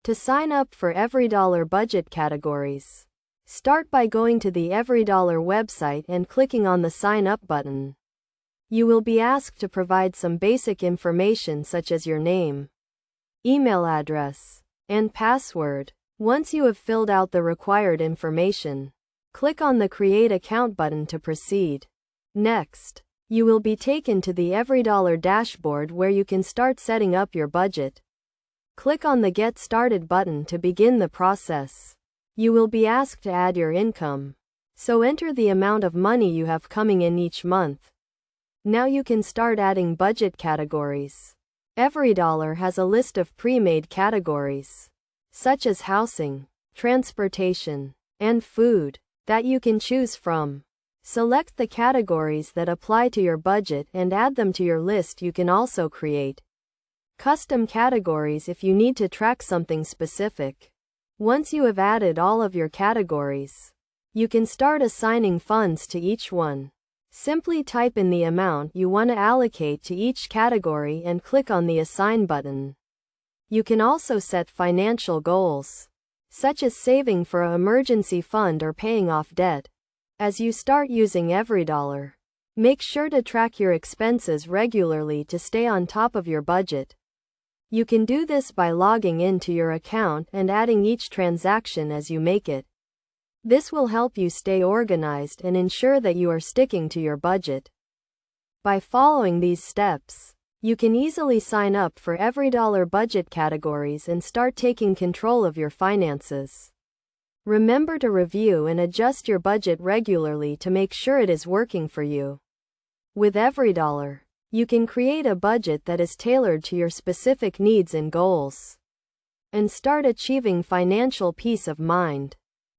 To sign up for EveryDollar budget categories, start by going to the EveryDollar website and clicking on the Sign Up button. You will be asked to provide some basic information such as your name, email address, and password. Once you have filled out the required information, click on the Create Account button to proceed. Next, you will be taken to the EveryDollar dashboard where you can start setting up your budget. Click on the Get Started button to begin the process. You will be asked to add your income, so enter the amount of money you have coming in each month. Now you can start adding budget categories. EveryDollar has a list of pre-made categories, such as housing, transportation, and food, that you can choose from. Select the categories that apply to your budget and add them to your list. You can also create custom categories if you need to track something specific. Once you have added all of your categories, you can start assigning funds to each one. Simply type in the amount you want to allocate to each category and click on the Assign button. You can also set financial goals, such as saving for an emergency fund or paying off debt. As you start using EveryDollar, make sure to track your expenses regularly to stay on top of your budget. You can do this by logging into your account and adding each transaction as you make it. This will help you stay organized and ensure that you are sticking to your budget. By following these steps, you can easily sign up for EveryDollar budget categories and start taking control of your finances. Remember to review and adjust your budget regularly to make sure it is working for you. With EveryDollar, you can create a budget that is tailored to your specific needs and goals, and start achieving financial peace of mind.